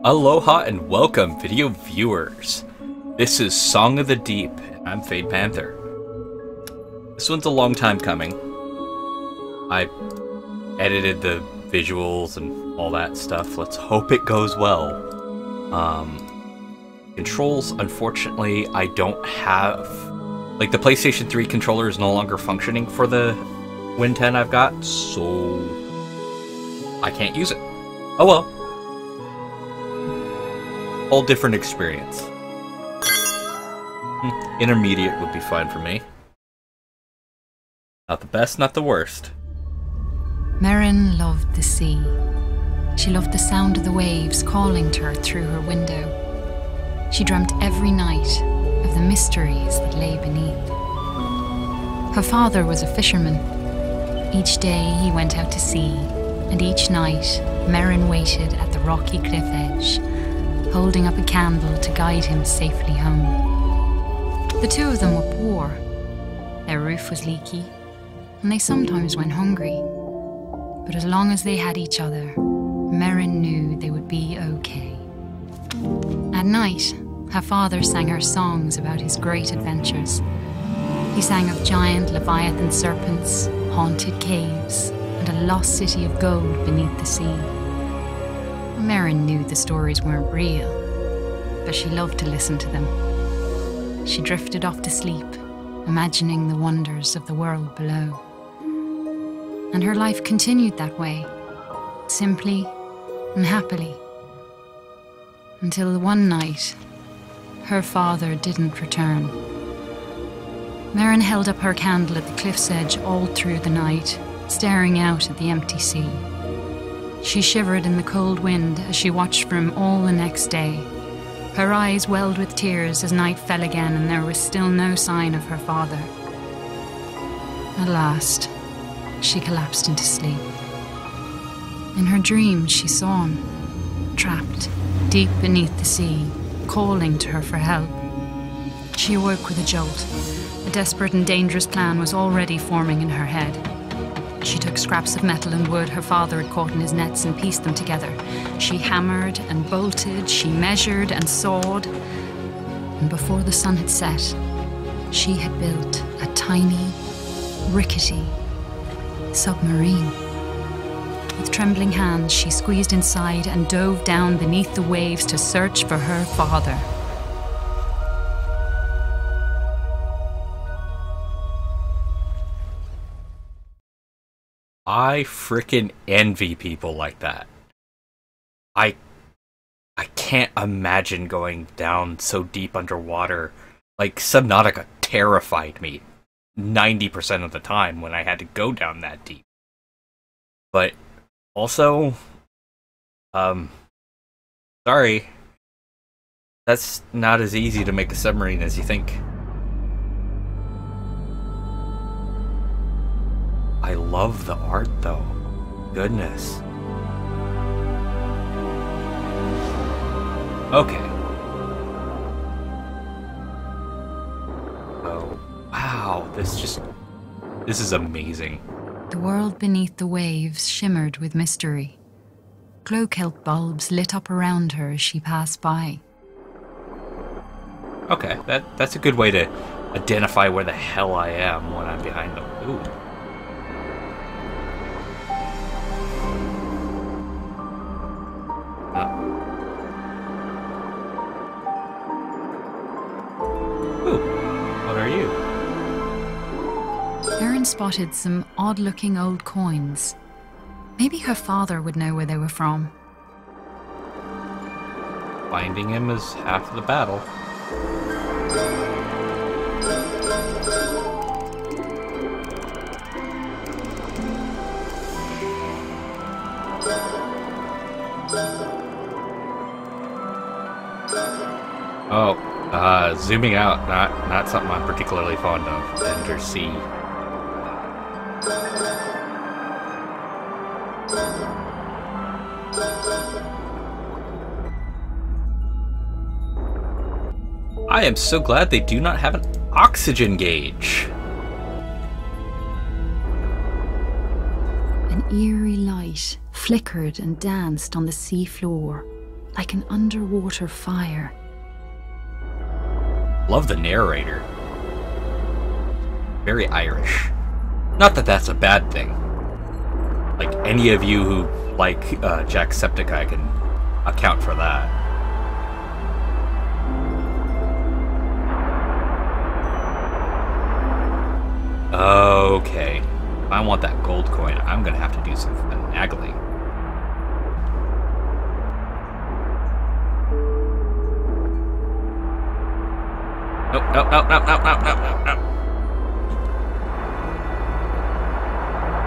Aloha and welcome, video viewers. This is Song of the Deep, and I'm Panther. This one's a long time coming. I edited the visuals and all that stuff. Let's hope it goes well. Controls, unfortunately, I don't have... Like, the PlayStation 3 controller is no longer functioning for the Win 10 I've got, so... I can't use it. Oh well. Whole different experience. Intermediate would be fine for me. Not the best, not the worst. Merrin loved the sea. She loved the sound of the waves calling to her through her window. She dreamt every night of the mysteries that lay beneath. Her father was a fisherman. Each day he went out to sea, and each night Merrin waited at the rocky cliff edge, holding up a candle to guide him safely home. The two of them were poor. Their roof was leaky, and they sometimes went hungry. But as long as they had each other, Merrin knew they would be okay. At night, her father sang her songs about his great adventures. He sang of giant leviathan serpents, haunted caves, and a lost city of gold beneath the sea. Merrin knew the stories weren't real, but she loved to listen to them. She drifted off to sleep, imagining the wonders of the world below. And her life continued that way, simply and happily. Until one night, her father didn't return. Merrin held up her candle at the cliff's edge all through the night, staring out at the empty sea. She shivered in the cold wind as she watched for him all the next day. Her eyes welled with tears as night fell again and there was still no sign of her father. At last, she collapsed into sleep. In her dreams, she saw him, trapped deep beneath the sea, calling to her for help. She awoke with a jolt. A desperate and dangerous plan was already forming in her head. She took scraps of metal and wood her father had caught in his nets and pieced them together. She hammered and bolted, she measured and sawed. And before the sun had set, she had built a tiny, rickety submarine. With trembling hands, she squeezed inside and dove down beneath the waves to search for her father. I frickin' envy people like that. I can't imagine going down so deep underwater. Like, Subnautica terrified me 90% of the time when I had to go down that deep. But also, sorry, that's not as easy to make a submarine as you think. I love the art, though. Goodness. Okay. Oh, wow, this is amazing. The world beneath the waves shimmered with mystery. Glow-kelp bulbs lit up around her as she passed by. Okay, that's a good way to identify where the hell I am when I'm behind them. Ooh. What are you? Merrin spotted some odd-looking old coins. Maybe her father would know where they were from. Finding him is half the battle. Oh, zooming out, not something I'm particularly fond of. Enter C. I am so glad they do not have an oxygen gauge. An An eerie light flickered and danced on the sea floor, like an underwater fire. Love the narrator. Very Irish. Not that that's a bad thing. Like, any of you who like Jacksepticeye can account for that. Okay. If I want that gold coin, I'm gonna have to do some finagling. Nope, nope, nope, nope, nope, nope, nope, nope, nope.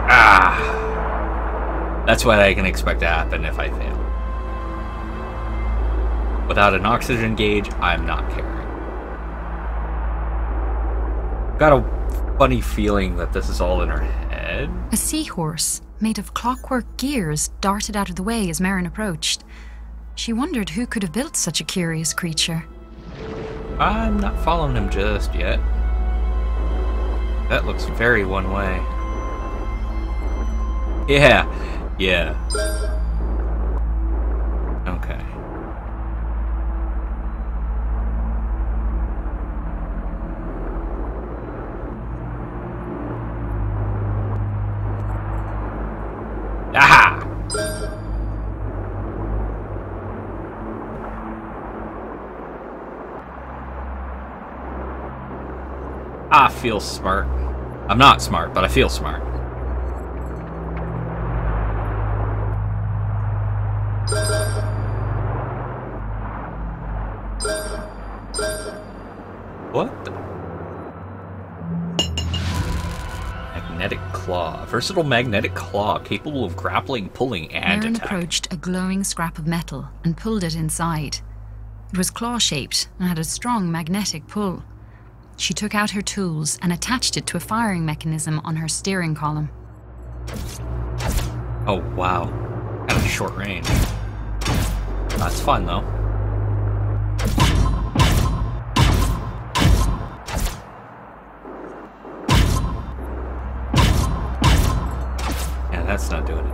Ah! That's what I can expect to happen if I fail. Without an oxygen gauge, I'm not carrying. Got a funny feeling that this is all in her head. A seahorse, made of clockwork gears, darted out of the way as Merrin approached. She wondered who could have built such a curious creature. I'm not following him just yet. That looks very one way. Yeah, yeah. Okay. Aha! I feel smart. I'm not smart, but I feel smart. What the? Magnetic claw. A versatile magnetic claw capable of grappling, pulling, and Merrin attack. approached a glowing scrap of metal and pulled it inside. It was claw-shaped and had a strong magnetic pull. She took out her tools and attached it to a firing mechanism on her steering column. Oh, wow. Kind of short range. That's fun, though. Yeah, that's not doing it.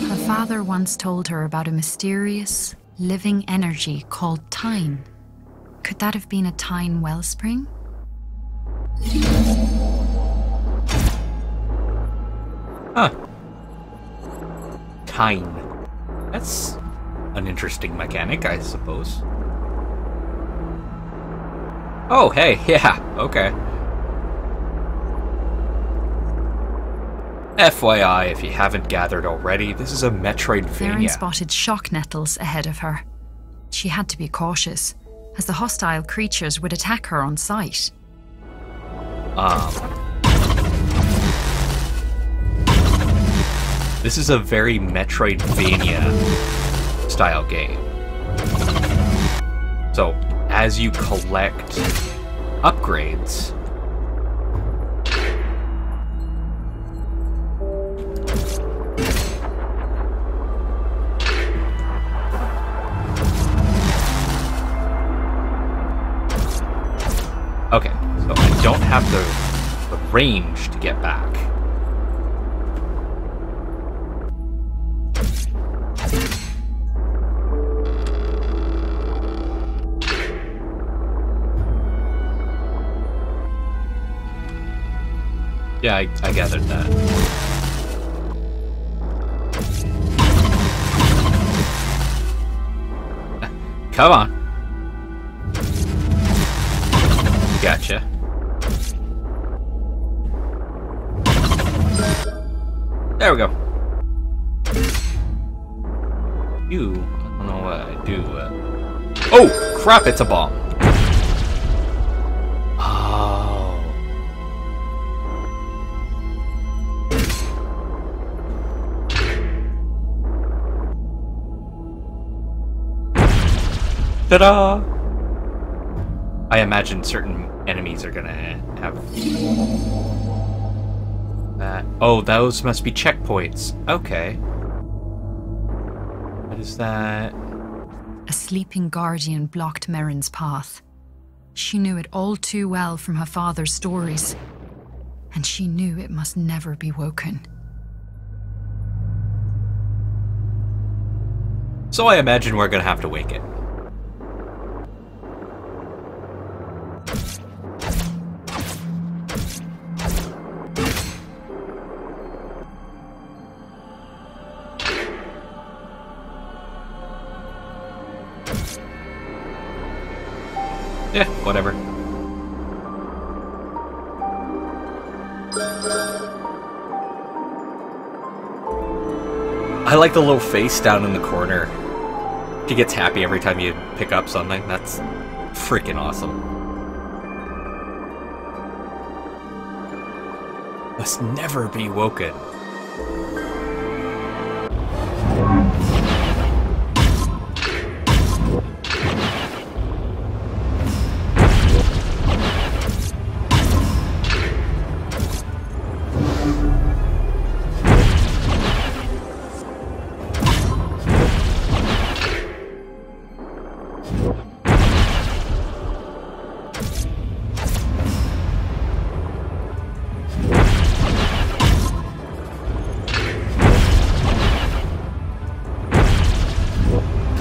Her father once told her about a mysterious, living energy called Tyne. Could that have been a Tyne wellspring? Huh. Tyne. That's an interesting mechanic, I suppose. Oh, hey, yeah, okay. FYI, if you haven't gathered already, this is a Merrin Metroidvania. spotted shock nettles ahead of her. She had to be cautious, as the hostile creatures would attack her on sight. This is a very Metroidvania style game. So, as you collect upgrades, okay, so I don't have the range to get back. Yeah, I gathered that. Come on. Gotcha. There we go. You, I don't know what I do. Oh, crap, it's a bomb. Oh. Ta-da! I imagine certain enemies are gonna have that. Oh, those must be checkpoints. Okay. What is that? A sleeping guardian blocked Merrin's path. She knew it all too well from her father's stories, and she knew it must never be woken. So I imagine we're gonna have to wake it. Yeah, whatever. I like the little face down in the corner. She gets happy every time you pick up something. That's freaking awesome. Must never be woken.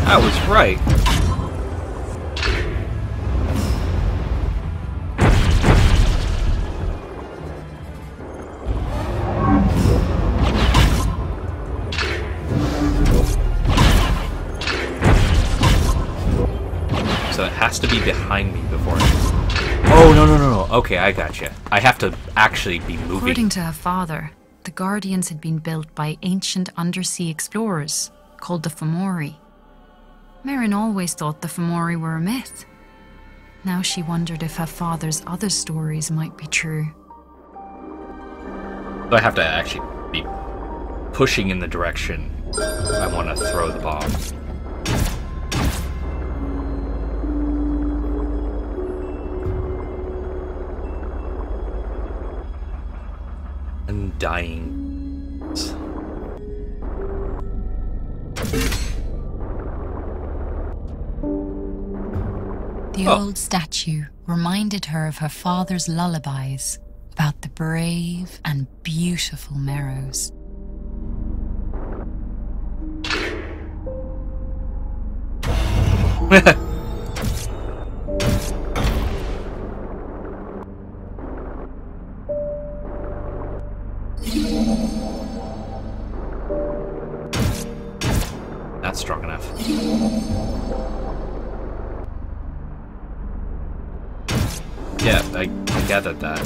I was right. So it has to be behind me before. Oh, no. Okay, I gotcha. I have to actually be moving. According to her father, the Guardians had been built by ancient undersea explorers called the Fomori. Merrin always thought the Fomori were a myth. Now she wondered if her father's other stories might be true. So I have to actually be pushing in the direction I want to throw the bomb. And dying. The old statue reminded her of her father's lullabies about the brave and beautiful Merrows. Not strong enough. Yeah, I gathered that.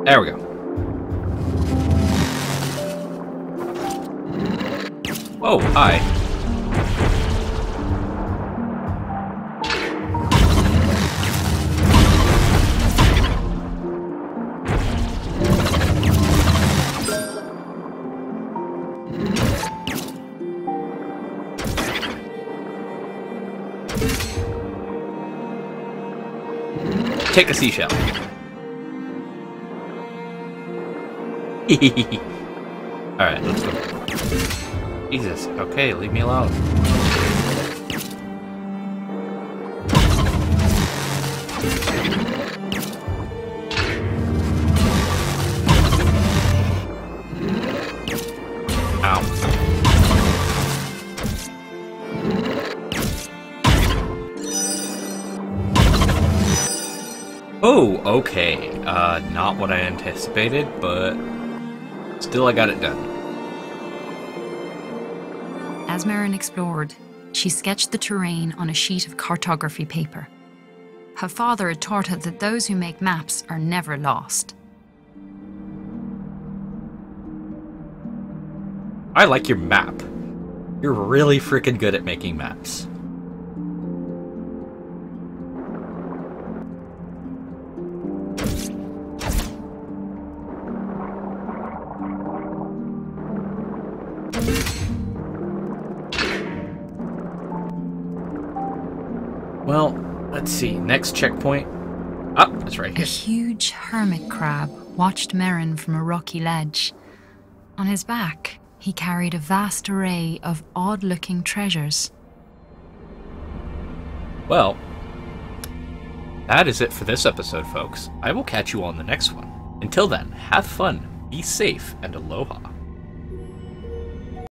There we go. Oh, hi. Take a seashell. Alright, let's go. Jesus, okay, leave me alone. Ow. Oh, okay. Not what I anticipated, but still I got it done. As Merrin explored, she sketched the terrain on a sheet of cartography paper. Her father had taught her that those who make maps are never lost. I like your map. You're really freaking good at making maps. Well, let's see. Next checkpoint. Ah, that's right A here. huge hermit crab watched Merrin from a rocky ledge. On his back, he carried a vast array of odd-looking treasures. Well, that is it for this episode, folks. I will catch you on the next one. Until then, have fun, be safe, and aloha.